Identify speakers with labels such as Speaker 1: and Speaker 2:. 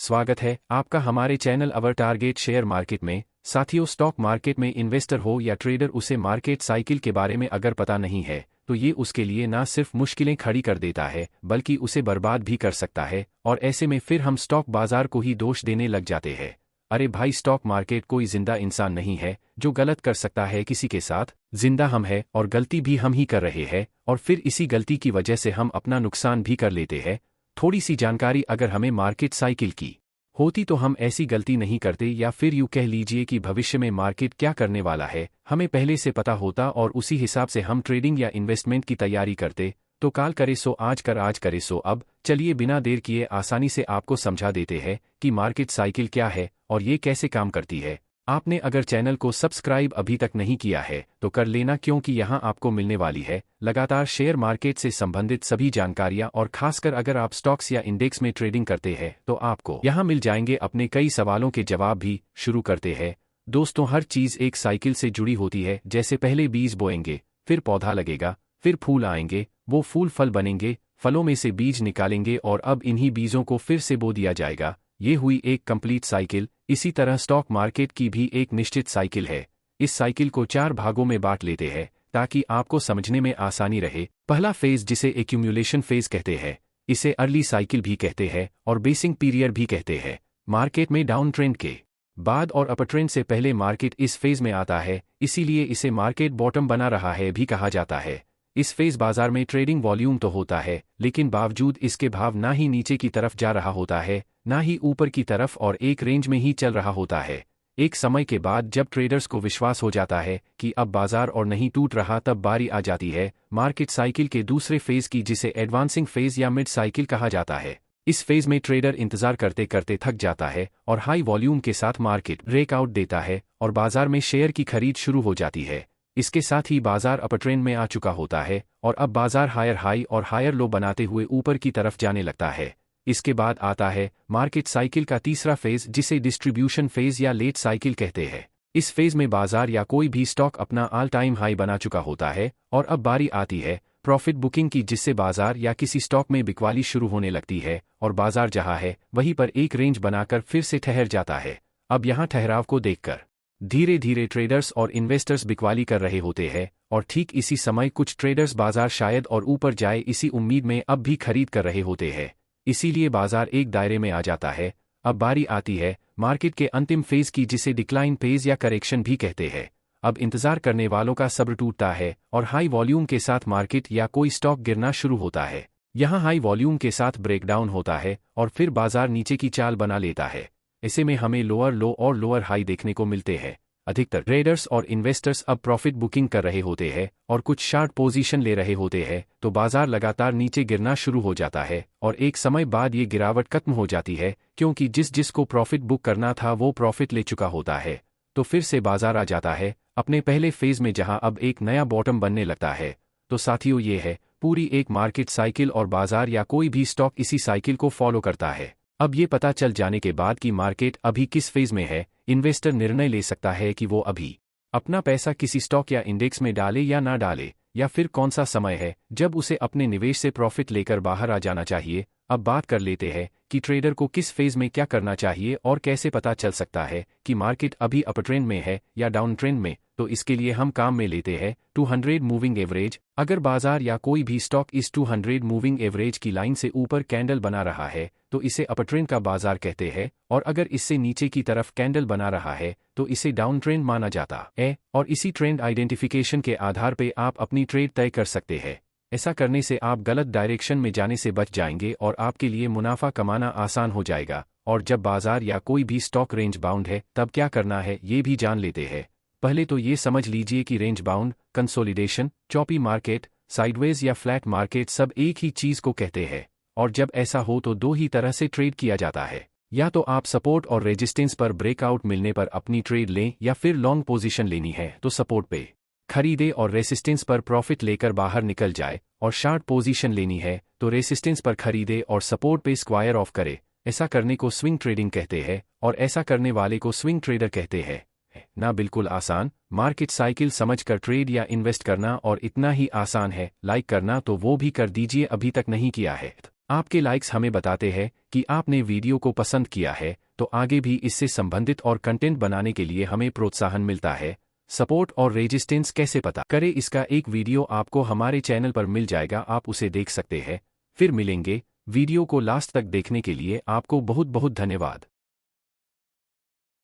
Speaker 1: स्वागत है आपका हमारे चैनल अवर टारगेट शेयर मार्केट में। साथियों, स्टॉक मार्केट में इन्वेस्टर हो या ट्रेडर, उसे मार्केट साइकिल के बारे में अगर पता नहीं है तो ये उसके लिए ना सिर्फ मुश्किलें खड़ी कर देता है बल्कि उसे बर्बाद भी कर सकता है। और ऐसे में फिर हम स्टॉक बाजार को ही दोष देने लग जाते हैं। अरे भाई, स्टॉक मार्केट कोई जिंदा इंसान नहीं है जो गलत कर सकता है किसी के साथ। जिंदा हम है और गलती भी हम ही कर रहे हैं, और फिर इसी गलती की वजह से हम अपना नुकसान भी कर लेते हैं। थोड़ी सी जानकारी अगर हमें मार्केट साइकिल की होती तो हम ऐसी गलती नहीं करते, या फिर यूँ कह लीजिए कि भविष्य में मार्केट क्या करने वाला है हमें पहले से पता होता और उसी हिसाब से हम ट्रेडिंग या इन्वेस्टमेंट की तैयारी करते। तो काल करे सो आज कर, आज करे सो अब। चलिए बिना देर किए आसानी से आपको समझा देते हैं कि मार्केट साइकिल क्या है और ये कैसे काम करती है। आपने अगर चैनल को सब्सक्राइब अभी तक नहीं किया है तो कर लेना, क्योंकि यहाँ आपको मिलने वाली है लगातार शेयर मार्केट से संबंधित सभी जानकारियाँ, और खासकर अगर आप स्टॉक्स या इंडेक्स में ट्रेडिंग करते हैं तो आपको यहाँ मिल जाएंगे अपने कई सवालों के जवाब भी। शुरू करते हैं दोस्तों। हर चीज़ एक साइकिल से जुड़ी होती है। जैसे पहले बीज बोएंगे, फिर पौधा लगेगा, फिर फूल आएंगे, वो फूल फल बनेंगे, फलों में से बीज निकालेंगे और अब इन्हीं बीजों को फिर से बो दिया जाएगा। ये हुई एक कंप्लीट साइकिल। इसी तरह स्टॉक मार्केट की भी एक निश्चित साइकिल है। इस साइकिल को 4 भागों में बांट लेते हैं ताकि आपको समझने में आसानी रहे। पहला फेज, जिसे एक्यूमुलेशन फेज कहते हैं, इसे अर्ली साइकिल भी कहते हैं और बेसिक पीरियड भी कहते हैं। मार्केट में डाउन ट्रेंड के बाद और अपर ट्रेंड से पहले मार्केट इस फेज में आता है, इसीलिए इसे मार्केट बॉटम बना रहा है भी कहा जाता है। इस फेज बाजार में ट्रेडिंग वॉल्यूम तो होता है, लेकिन बावजूद इसके भाव ना ही नीचे की तरफ जा रहा होता है ना ही ऊपर की तरफ, और एक रेंज में ही चल रहा होता है। एक समय के बाद जब ट्रेडर्स को विश्वास हो जाता है कि अब बाजार और नहीं टूट रहा, तब बारी आ जाती है मार्केट साइकिल के दूसरे फेज की, जिसे एडवांसिंग फेज या मिड साइकिल कहा जाता है। इस फेज में ट्रेडर इंतजार करते करते थक जाता है और हाई वॉल्यूम के साथ मार्केट ब्रेकआउट देता है और बाजार में शेयर की खरीद शुरू हो जाती है। इसके साथ ही बाजार अपर ट्रेंड में आ चुका होता है और अब बाजार हायर हाई और हायर लो बनाते हुए ऊपर की तरफ जाने लगता है। इसके बाद आता है मार्केट साइकिल का तीसरा फेज, जिसे डिस्ट्रीब्यूशन फेज या लेट साइकिल कहते हैं। इस फेज में बाजार या कोई भी स्टॉक अपना ऑल टाइम हाई बना चुका होता है और अब बारी आती है प्रॉफिट बुकिंग की, जिससे बाजार या किसी स्टॉक में बिकवाली शुरू होने लगती है और बाजार जहां है वहीं पर एक रेंज बनाकर फिर से ठहर जाता है। अब यहाँ ठहराव को देखकर धीरे धीरे ट्रेडर्स और इन्वेस्टर्स बिकवाली कर रहे होते हैं, और ठीक इसी समय कुछ ट्रेडर्स बाजार शायद और ऊपर जाए इसी उम्मीद में अब भी खरीद कर रहे होते हैं। इसीलिए बाजार एक दायरे में आ जाता है। अब बारी आती है मार्केट के अंतिम फेज की, जिसे डिक्लाइन फेज या करेक्शन भी कहते हैं। अब इंतजार करने वालों का सब्र टूटता है और हाई वॉल्यूम के साथ मार्केट या कोई स्टॉक गिरना शुरू होता है। यहाँ हाई वॉल्यूम के साथ ब्रेकडाउन होता है और फिर बाजार नीचे की चाल बना लेता है। ऐसे में हमें लोअर लो और लोअर हाई देखने को मिलते हैं। अधिकतर ट्रेडर्स और इन्वेस्टर्स अब प्रॉफिट बुकिंग कर रहे होते हैं और कुछ शार्ट पोजीशन ले रहे होते हैं, तो बाजार लगातार नीचे गिरना शुरू हो जाता है और एक समय बाद ये गिरावट खत्म हो जाती है, क्योंकि जिसको प्रॉफिट बुक करना था वो प्रॉफिट ले चुका होता है। तो फिर से बाजार आ जाता है अपने पहले फेज में, जहां अब एक नया बॉटम बनने लगता है। तो साथियों, ये है पूरी एक मार्केट साइकिल और बाजार या कोई भी स्टॉक इसी साइकिल को फॉलो करता है। अब ये पता चल जाने के बाद कि मार्केट अभी किस फेज में है, इन्वेस्टर निर्णय ले सकता है कि वो अभी अपना पैसा किसी स्टॉक या इंडेक्स में डाले या ना डाले, या फिर कौन सा समय है जब उसे अपने निवेश से प्रॉफिट लेकर बाहर आ जाना चाहिए। अब बात कर लेते हैं कि ट्रेडर को किस फेज में क्या करना चाहिए और कैसे पता चल सकता है कि मार्केट अभी अप ट्रेंड में है या डाउन ट्रेंड में। तो इसके लिए हम काम में लेते हैं 200 मूविंग एवरेज। अगर बाजार या कोई भी स्टॉक इस 200 मूविंग एवरेज की लाइन से ऊपर कैंडल बना रहा है तो इसे अपर ट्रेंड का बाजार कहते हैं, और अगर इससे नीचे की तरफ कैंडल बना रहा है तो इसे डाउन ट्रेंड माना जाता है। और इसी ट्रेंड आइडेंटिफिकेशन के आधार पर आप अपनी ट्रेड तय कर सकते हैं। ऐसा करने से आप गलत डायरेक्शन में जाने से बच जाएंगे और आपके लिए मुनाफा कमाना आसान हो जाएगा। और जब बाजार या कोई भी स्टॉक रेंज बाउंड है तब क्या करना है ये भी जान लेते हैं। पहले तो ये समझ लीजिए कि range bound, consolidation, choppy market, sideways या फ्लैट मार्केट सब एक ही चीज को कहते हैं। और जब ऐसा हो तो दो ही तरह से ट्रेड किया जाता है। या तो आप सपोर्ट और रेजिस्टेंस पर ब्रेकआउट मिलने पर अपनी ट्रेड लें, या फिर लॉन्ग पोजीशन लेनी है तो सपोर्ट पे खरीदे और रेसिस्टेंस पर प्रॉफिट लेकर बाहर निकल जाए, और शार्ट पोजीशन लेनी है तो रेसिस्टेंस पर खरीदे और सपोर्ट पे स्क्वायर ऑफ करे। ऐसा करने को स्विंग ट्रेडिंग कहते हैं और ऐसा करने वाले को स्विंग ट्रेडर कहते हैं। ना बिल्कुल आसान, मार्केट साइकिल समझकर ट्रेड या इन्वेस्ट करना, और इतना ही आसान है लाइक करना तो वो भी कर दीजिए अभी तक नहीं किया है। आपके लाइक्स हमें बताते हैं कि आपने वीडियो को पसंद किया है, तो आगे भी इससे संबंधित और कंटेंट बनाने के लिए हमें प्रोत्साहन मिलता है। सपोर्ट और रेजिस्टेंस कैसे पता करें, इसका एक वीडियो आपको हमारे चैनल पर मिल जाएगा, आप उसे देख सकते हैं। फिर मिलेंगे। वीडियो को लास्ट तक देखने के लिए आपको बहुत बहुत धन्यवाद।